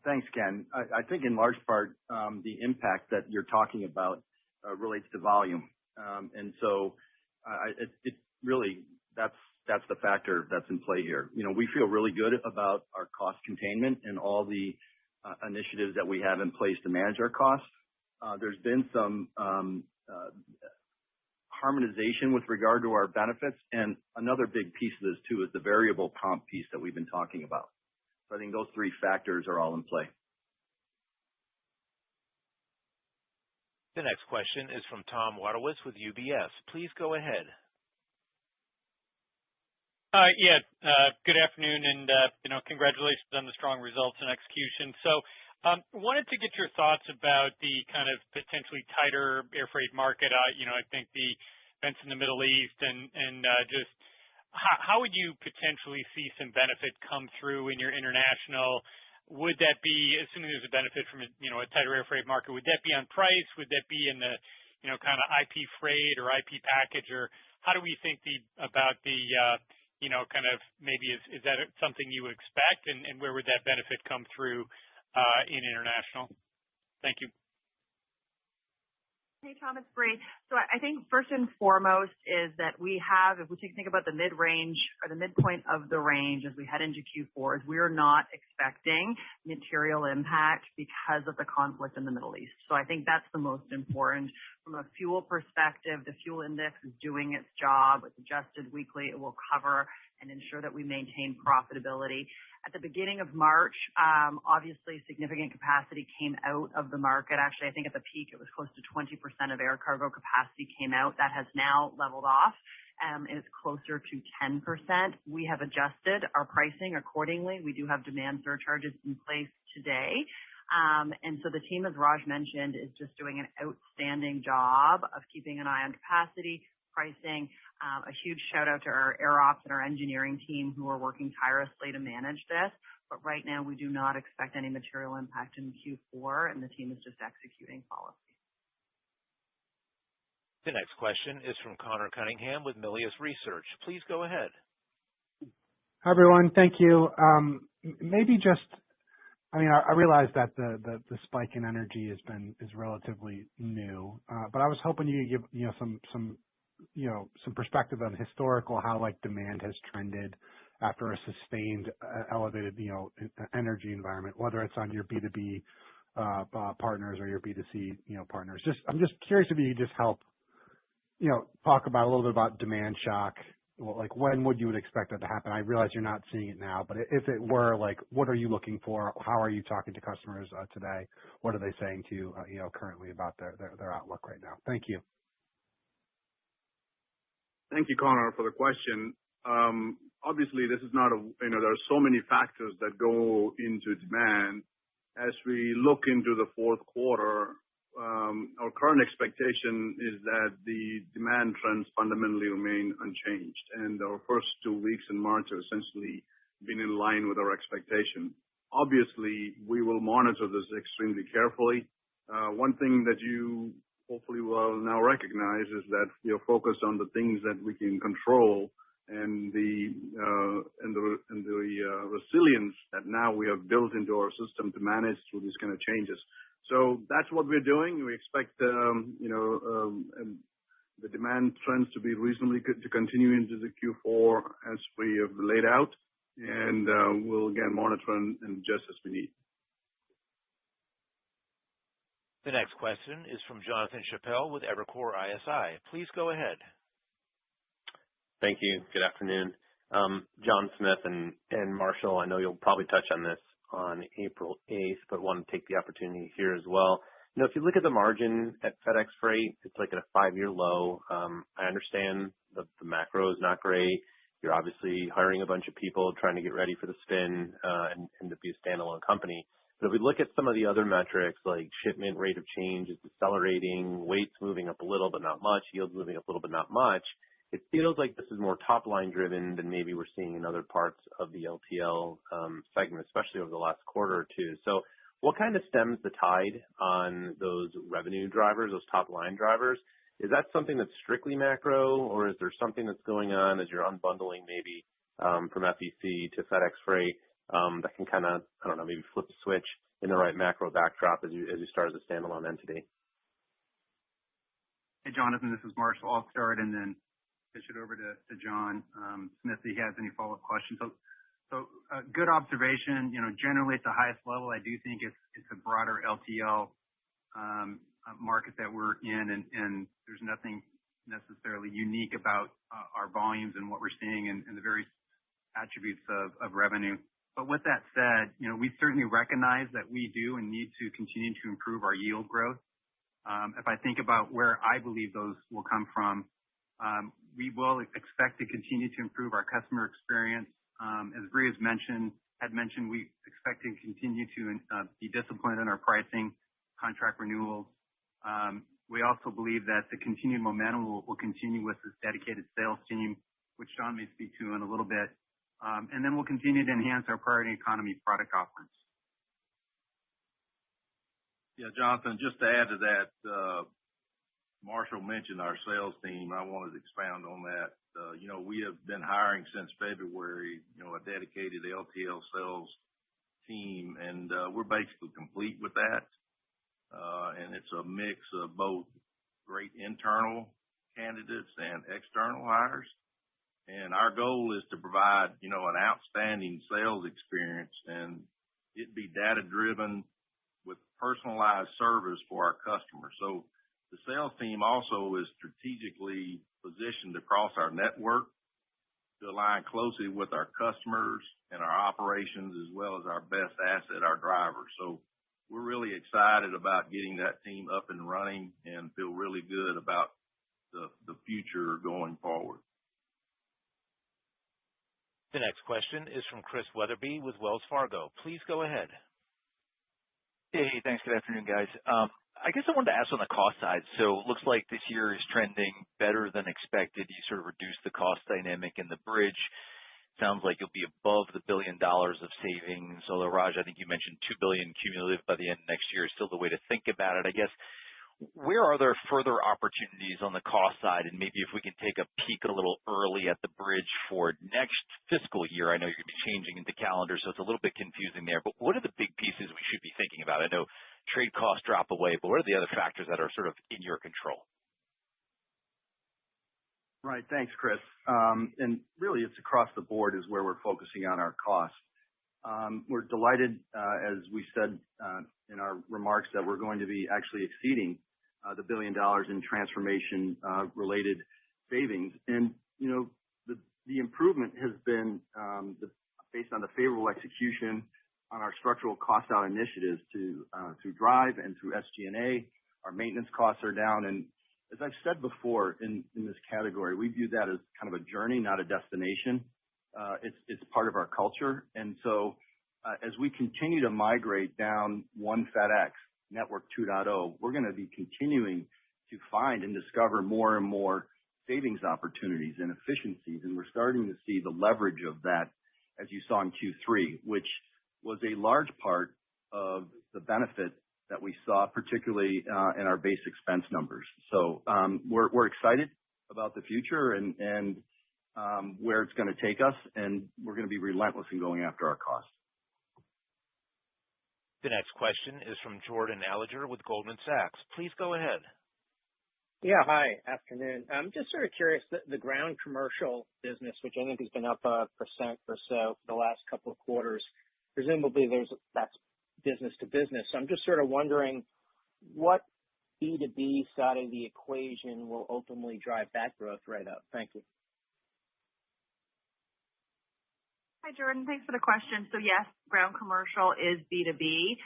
Thanks, Ken. I think in large part, the impact that you're talking about relates to volume. It really, that's the factor that's in play here. We feel really good about our cost containment and all the initiatives that we have in place to manage our costs. There's been some harmonization with regard to our benefits, and another big piece of this too is the variable comp piece that we've been talking about. So I think those three factors are all in play. The next question is from Tom Wadewitz with UBS. Please go ahead. Good afternoon, and congratulations on the strong results and execution. So, wanted to get your thoughts about the kind of potentially tighter air freight market. I think the events in the Middle East and just how would you potentially see some benefit come through in your international? Would that be, assuming there's a benefit from a tighter air freight market, would that be on price? Would that be in the kind of IP freight or IP package, or how do we think about the kind of maybe is that something you expect, and where would that benefit come through in international? Thank you. Hey, Tom, it's Bree. So I think first and foremost is that we have, if we think about the mid-range or the midpoint of the range as we head into Q4, is we are not expecting material impact because of the conflict in the Middle East. So I think that's the most important. From a fuel perspective, the fuel index is doing its job. It's adjusted weekly. It will cover and ensure that we maintain profitability. At the beginning of March, obviously significant capacity came out of the market. Actually, I think at the peak it was close to 20% of air cargo capacity came out. That has now leveled off and is closer to 10%. We have adjusted our pricing accordingly. We do have demand surcharges in place today. And so the team, as Raj mentioned, is just doing an outstanding job of keeping an eye on capacity, pricing. A huge shout out to our air ops and our engineering team who are working tirelessly to manage this. But right now we do not expect any material impact in Q4, and the team is just executing policy. The next question is from Conor Cunningham with Melius Research. Please go ahead. Hi, everyone. Thank you. Maybe just, I realize that the spike in energy is relatively new, but I was hoping you could give some perspective on historical, how like demand has trended after a sustained elevated energy environment, whether it's on your B2B partners or your B2C partners. I'm just curious if you could just help talk about a little bit about demand shock. Well, like when would you expect that to happen? I realize you're not seeing it now, but if it were, like, what are you looking for? How are you talking to customers today? What are they saying to you currently about their outlook right now? Thank you. Thank you, Connor, for the question. Obviously, this is not there are so many factors that go into demand. As we look into the fourth quarter, our current expectation is that the demand trends fundamentally remain unchanged, and our first 2 weeks in March have essentially been in line with our expectation. Obviously, we will monitor this extremely carefully. One thing that you hopefully will now recognize is that we are focused on the things that we can control and the resilience that now we have built into our system to manage through these kind of changes. So that's what we're doing. We expect the demand trends to be reasonably good to continue into the Q4 as we have laid out, and we'll again monitor and adjust as we need. The next question is from Jonathan Chappell with Evercore ISI. Please go ahead. Thank you. Good afternoon. John Smith and Marshall, I know you'll probably touch on this on April 8th, but want to take the opportunity here as well. If you look at the margin at FedEx Freight, it's like at a 5-year low. I understand the macro is not great. You're obviously hiring a bunch of people trying to get ready for the spin and to be a standalone company. But if we look at some of the other metrics like shipment rate of change is decelerating, weights moving up a little but not much, yields moving up a little but not much, it feels like this is more top-line driven than maybe we're seeing in other parts of the LTL segment, especially over the last quarter or two. So what kind of stems the tide on those revenue drivers, those top-line drivers? Is that something that's strictly macro, or is there something that's going on as you're unbundling maybe from FEC to FedEx Freight that can kind of, I don't know, maybe flip the switch in the right macro backdrop as you start as a standalone entity? Hey, Jonathan, this is Marshall. I'll start and then pitch it over to John Smith if he has any follow-up questions. So good observation. Generally at the highest level, I do think it's a broader LTL market that we're in, and there's nothing necessarily unique about our volumes and what we're seeing and the various attributes of revenue. But with that said, we certainly recognize that we do and need to continue to improve our yield growth. If I think about where I believe those will come from, we will expect to continue to improve our customer experience. As Brie had mentioned, we expect to continue to be disciplined in our pricing, contract renewals. We also believe that the continued momentum will continue with this dedicated sales team, which John may speak to in a little bit. And then we'll continue to enhance our priority economy product offerings. Yeah, Jonathan, just to add to that, Marshall mentioned our sales team. I wanted to expound on that. We have been hiring since February, a dedicated LTL sales team, and we're basically complete with that. And it's a mix of both great internal candidates and external hires. And our goal is to provide, an outstanding sales experience and it be data driven with personalized service for our customers. So the sales team also is strategically positioned across our network to align closely with our customers and our operations as well as our best asset, our drivers. So we're really excited about getting that team up and running and feel really good about the future going forward. The next question is from Chris Wetherbee with Wells Fargo. Please go ahead. Hey, thanks. Good afternoon, guys. I guess I wanted to ask on the cost side. So it looks like this year is trending better than expected. You sort of reduced the cost dynamic in the bridge. Sounds like you'll be above the $1 billion of savings. Although, Raj, I think you mentioned $2 billion cumulative by the end of next year is still the way to think about it. I guess, where are there further opportunities on the cost side? And maybe if we can take a peek a little early at the bridge for next fiscal year. I know you're going to be changing into calendar, so it's a little bit confusing there. But what are the big pieces we should be thinking about? I know trade costs drop away, but what are the other factors that are sort of in your control? Right. Thanks, Chris. And really, it's across the board is where we're focusing on our costs. We're delighted, as we said in our remarks, that we're going to be actually exceeding the $1 billion in transformation-related savings. And, the improvement has been based on the favorable execution on our structural cost-out initiatives through Drive and through SG&A. Our maintenance costs are down. And as I've said before in this category, we view that as kind of a journey, not a destination. It's part of our culture. And so as we continue to migrate down One FedEx Network 2.0, we're going to be continuing to find and discover more and more savings opportunities and efficiencies. And we're starting to see the leverage of that, as you saw in Q3, which was a large part of the benefit that we saw, particularly in our base expense numbers. So we're excited about the future and where it's going to take us, and we're going to be relentless in going after our costs. The next question is from Jordan Alliger with Goldman Sachs. Please go ahead. Yeah, hi. Afternoon. I'm just sort of curious, the ground commercial business, which I think has been up 1% or so for the last couple of quarters, presumably that's business to business. So I'm just sort of wondering what B2B side of the equation will ultimately drive that growth rate up. Thank you. Hi, Jordan. Thanks for the question. So yes, ground commercial is B2B.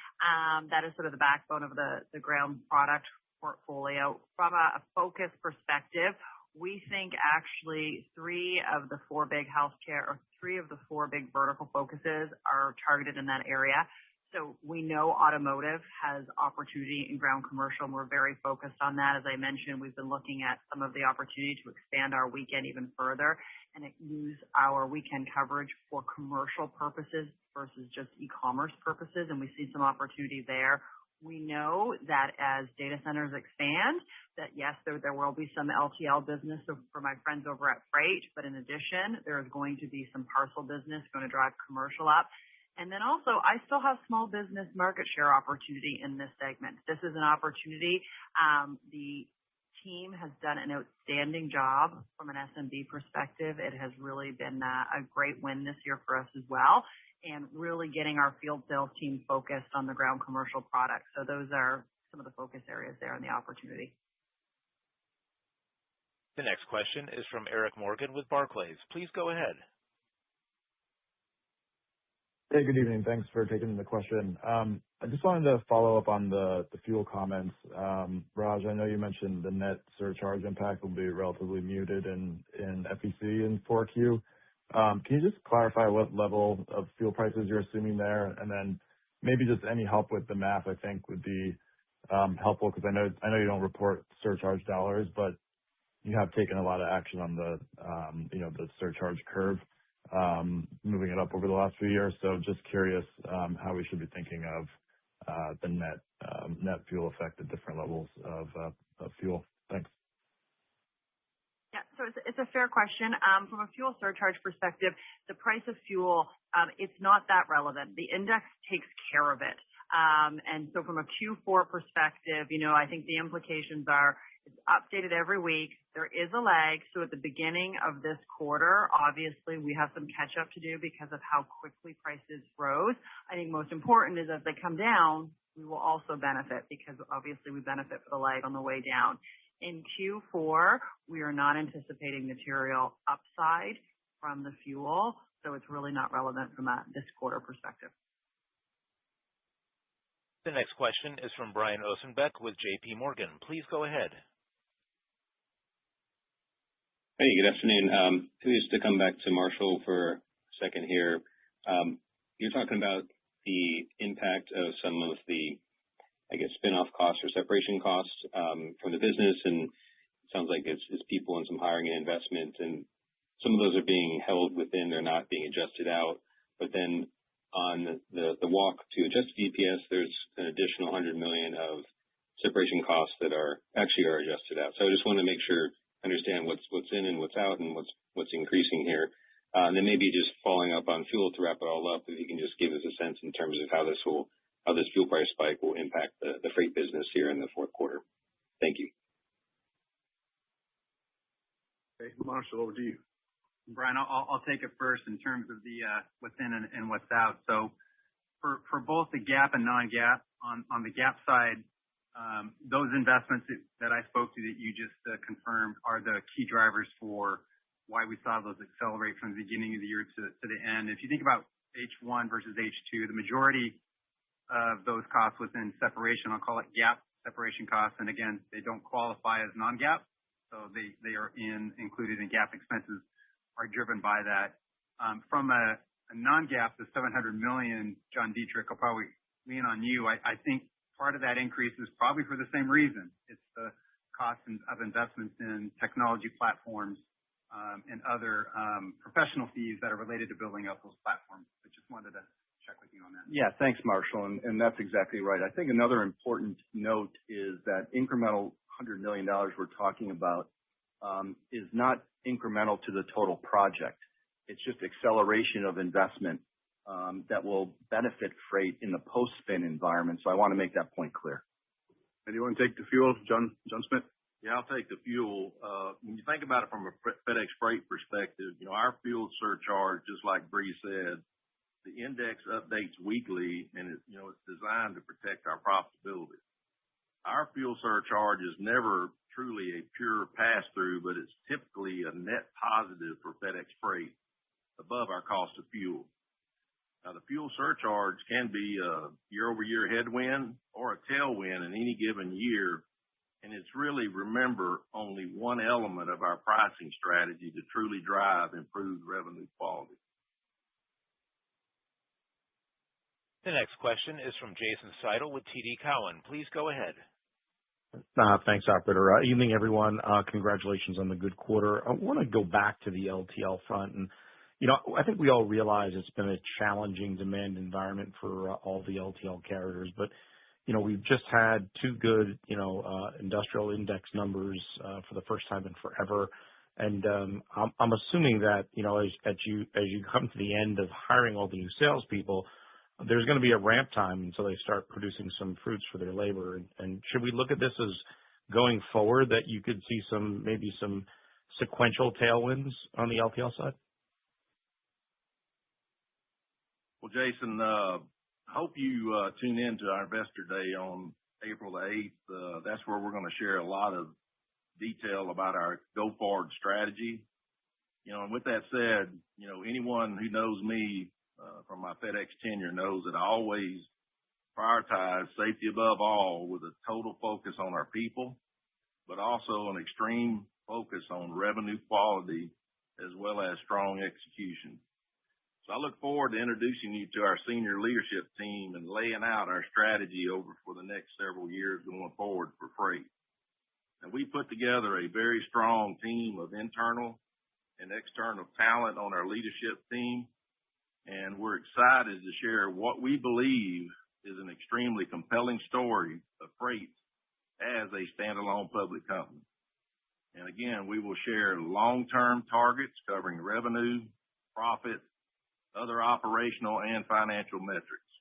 That is sort of the backbone of the ground product portfolio. From a focus perspective, we think actually 3 of the 4 big healthcare or 3 of the 4 big vertical focuses are targeted in that area. So we know automotive has opportunity in ground commercial, and we're very focused on that. As I mentioned, we've been looking at some of the opportunity to expand our weekend even further and use our weekend coverage for commercial purposes versus just e-commerce purposes, and we see some opportunity there. We know that as data centers expand, that yes, there will be some LTL business for my friends over at Freight, but in addition, there is going to be some parcel business going to drive commercial up. And then also, I still have small business market share opportunity in this segment. This is an opportunity. The team has done an outstanding job from an SMB perspective. It has really been a great win this year for us as well, and really getting our field sales team focused on the ground commercial products. So those are some of the focus areas there and the opportunity. The next question is from Eric Morgan with Barclays. Please go ahead. Hey, good evening. Thanks for taking the question. I just wanted to follow up on the fuel comments. Raj, I know you mentioned the net surcharge impact will be relatively muted in FEC in 4Q. Can you just clarify what level of fuel prices you're assuming there? And then maybe just any help with the math, I think, would be helpful, because I know you don't report surcharge dollars, but you have taken a lot of action on the the surcharge curve, moving it up over the last few years. So just curious how we should be thinking of the net fuel effect at different levels of fuel. Thanks. Yeah, so it's a fair question. From a fuel surcharge perspective, the price of fuel, it's not that relevant. The index takes care of it. And so from a Q4 perspective, I think the implications are it's updated every week. There is a lag. So at the beginning of this quarter, obviously, we have some catch up to do because of how quickly prices rose. I think most important is as they come down, we will also benefit, because obviously we benefit for the lag on the way down. In Q4, we are not anticipating material upside from the fuel, so it's really not relevant from this quarter perspective. The next question is from Brian Ossenbeck with JP Morgan. Please go ahead. Hey, good afternoon. Just to come back to Marshall for a second here. You're talking about the impact of some of the, I guess, spin-off costs or separation costs from the business, and it sounds like it's people and some hiring and investment, and some of those are being held within, they're not being adjusted out. But then on the walk to adjusted EPS, there's an additional $100 million of separation costs that are adjusted out. So I just want to make sure understand what's in and what's out and what's increasing here. And then maybe just following up on fuel to wrap it all up, if you can just give us a sense in terms of how this fuel price spike will impact the freight business here in the fourth quarter. Thank you. Okay, Marshall, over to you. Brian, I'll take it first in terms of the what's in and what's out. So for both the GAAP and non-GAAP, on the GAAP side, those investments that I spoke to that you just confirmed are the key drivers for why we saw those accelerate from the beginning of the year to the end. If you think about H1 versus H2, the majority of those costs within separation, I'll call it GAAP separation costs, and again, they don't qualify as non-GAAP, so they are included in GAAP expenses, are driven by that. From a non-GAAP, the $700 million, John Dietrich, I'll probably lean on you. I think part of that increase is probably for the same reason. It's the cost of investments in technology platforms and other professional fees that are related to building up those platforms. I just wanted to check with you on that. Yeah, thanks, Marshall. And that's exactly right. I think another important note is that incremental $100 million we're talking about is not incremental to the total project. It's just acceleration of investment that will benefit freight in the post-spin environment. So I want to make that point clear. And you want to take the fuel, John Smith? Yeah, I'll take the fuel. When you think about it from a FedEx Freight perspective, our fuel surcharge, just like Bree said, the index updates weekly, and it's designed to protect our profitability. Our fuel surcharge is never truly a pure pass-through, but it's typically a net positive for FedEx Freight above our cost of fuel. Now, the fuel surcharge can be a year-over-year headwind or a tailwind in any given year, and it's really, remember, only one element of our pricing strategy to truly drive improved revenue quality. The next question is from Jason Seidl with TD Cowen. Please go ahead. Thanks, operator. Evening, everyone. Congratulations on the good quarter. I want to go back to the LTL front. And, I think we all realize it's been a challenging demand environment for all the LTL carriers. But, we've just had two good, industrial index numbers for the first time in forever. And I'm assuming that, as you come to the end of hiring all the new salespeople, there's going to be a ramp time until they start producing some fruits for their labor. And should we look at this as going forward that you could see maybe some sequential tailwinds on the LTL side? Well, Jason, I hope you tune in to our Investor Day on April the 8th. That's where we're going to share a lot of detail about our go-forward strategy. And with that said, anyone who knows me from my FedEx tenure knows that I always prioritize safety above all with a total focus on our people, but also an extreme focus on revenue quality as well as strong execution. So I look forward to introducing you to our senior leadership team and laying out our strategy for the next several years going forward for freight. And we put together a very strong team of internal and external talent on our leadership team, and we're excited to share what we believe is an extremely compelling story of freight as a standalone public company. And again, we will share long-term targets covering revenue, profit, other operational and financial metrics.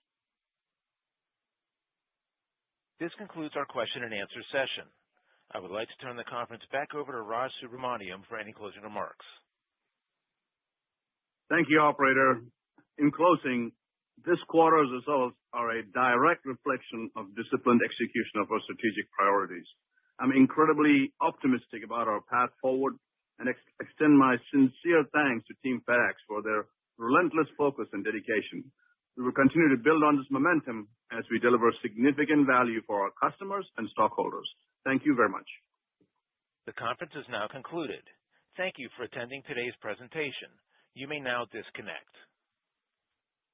This concludes our question and answer session. I would like to turn the conference back over to Raj Subramaniam for any closing remarks. Thank you, operator. In closing, this quarter's results are a direct reflection of disciplined execution of our strategic priorities. I'm incredibly optimistic about our path forward and extend my sincere thanks to Team FedEx for their relentless focus and dedication. We will continue to build on this momentum as we deliver significant value for our customers and stockholders. Thank you very much. The conference is now concluded. Thank you for attending today's presentation. You may now disconnect.